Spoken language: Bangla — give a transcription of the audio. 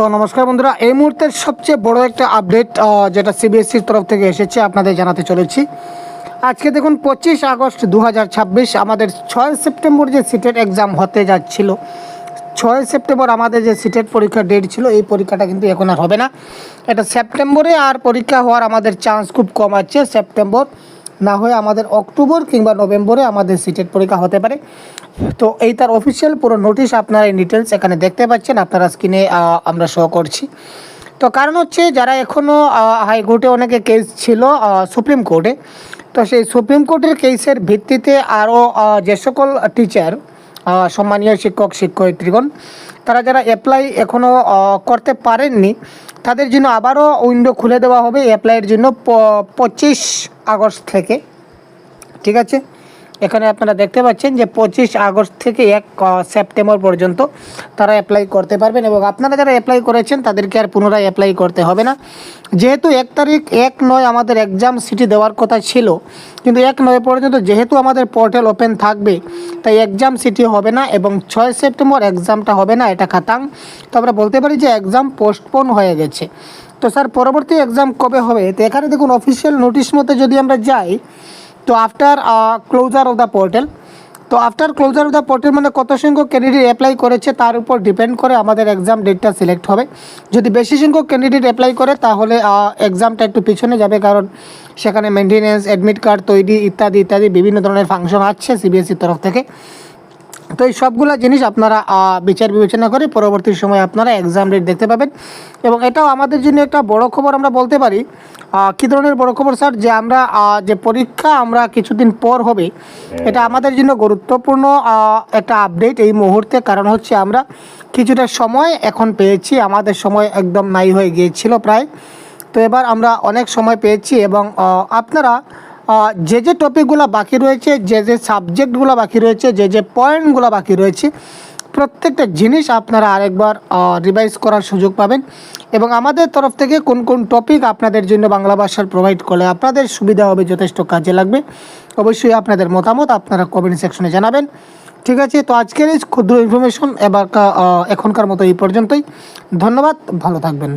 তো নমস্কার বন্ধুরা, এই মুহূর্তের সবচেয়ে বড় একটা আপডেট যেটা সিবিএসসির তরফ থেকে এসেছে আপনাদের জানাতে চলেছি। আজকে দেখুন 25 আগস্ট 2026 আমাদের 6 সেপ্টেম্বর যে সিটেট এক্সাম হতে যাচ্ছিল, 6 সেপ্টেম্বর আমাদের যে সিটেট পরীক্ষার ডেট ছিল, এই পরীক্ষাটা কিন্তু এখন আর হবে না। এটা সেপ্টেম্বরে আর পরীক্ষা হওয়ার আমাদের চান্স খুব কম আছে। সেপ্টেম্বর না হয়ে আমাদের অক্টোবর কিংবা নভেম্বরে আমাদের সিটেট পরীক্ষা হতে পারে। তো এই তার অফিসিয়াল পুরো নোটিশ আপনারা এই ডিটেলস এখানে দেখতে পাচ্ছেন, আপনারা স্ক্রিনে আমরা শো করছি। তো কারণ হচ্ছে যারা এখনও হাইকোর্টে অনেকে কেস ছিল সুপ্রিম কোর্টে, তো সেই সুপ্রিম কোর্টের কেসের ভিত্তিতে আরও যে সকল টিচার সম্মানীয় শিক্ষক শিক্ষয়িত্রীগণ তারা যারা অ্যাপ্লাই এখনও করতে পারেননি, তাদের জন্য আবারও উইন্ডো খুলে দেওয়া হবে অ্যাপ্লাইয়ের জন্য 25 আগস্ট থেকে। ঠিক আছে, এখানে আপনারা দেখতে পাচ্ছেন যে 25 আগস্ট থেকে 1 সেপ্টেম্বর পর্যন্ত তারা অ্যাপ্লাই করতে পারবেন, এবং আপনারা যারা অ্যাপ্লাই করেছেন তাদেরকে আর পুনরায় অ্যাপ্লাই করতে হবে না। যেহেতু 1 তারিখ 1/9 আমাদের এক্সাম সিটি দেওয়ার কথা ছিল, কিন্তু 1/9 পর্যন্ত যেহেতু আমাদের পোর্টাল ওপেন থাকবে, তাই এক্সাম সিটি হবে না এবং 6 সেপ্টেম্বর এক্সামটা হবে না, এটা খাতাং। তো আমরা বলতে পারি যে এক্সাম পোস্টপোন হয়ে গেছে। তো স্যার পরবর্তী এক্সাম কবে হবে? তো এখানে দেখুন অফিসিয়াল নোটিশ মতে যদি আমরা যাই, তো after closure of the portal, তো after closure of the portal মানে কত সংখ্যক ক্যান্ডিডেট অ্যাপ্লাই করেছে তার উপর ডিপেন্ড করে আমাদের এক্সাম ডেটটা সিলেক্ট হবে। যদি বেশি সংখ্যক ক্যান্ডিডেট অ্যাপ্লাই করে তাহলে এক্সামটা একটু পিছনে যাবে, কারণ সেখানে মেনটেন্যান্স, অ্যাডমিট কার্ড তৈরি ইত্যাদি ইত্যাদি বিভিন্ন ধরনের ফাংশন আছে সিবিএসসির তরফ থেকে। তো এই সবগুলো জিনিস আপনারা বিচার বিবেচনা করে পরবর্তী সময় আপনারা এক্সাম ডেট দেখতে পাবেন। এবং এটাও আমাদের জন্য একটা বড় খবর আমরা বলতে পারি। কী ধরনের বড় খবর স্যার? যে আমরা যে পরীক্ষা আমরা কিছুদিন পর হবে, এটা আমাদের জন্য গুরুত্বপূর্ণ একটা আপডেট এই মুহূর্তে। কারণ হচ্ছে আমরা কিছুটা সময় এখন পেয়েছি, আমাদের সময় একদম নাই হয়ে গিয়েছিল প্রায়। তো এবার আমরা অনেক সময় পেয়েছি, এবং আপনারা যে যে টপিকগুলো বাকি রয়েছে, যে যে সাবজেক্টগুলো বাকি রয়েছে, যে যে পয়েন্টগুলো বাকি রয়েছে, প্রত্যেকটা জিনিস আপনারা আরেকবার রিভাইজ করার সুযোগ পাবেন। এবং আমাদের তরফ থেকে কোন কোন টপিক আপনাদের জন্য বাংলা ভাষার প্রোভাইড করলে আপনাদের সুবিধা হবে, যথেষ্ট কাজে লাগবে, অবশ্যই আপনাদের মতামত আপনারা কমেন্ট সেকশনে জানাবেন। ঠিক আছে, তো আজকের এই ক্ষুদ্র ইনফরমেশন এখনকার মতো এই পর্যন্তই। ধন্যবাদ, ভালো থাকবেন।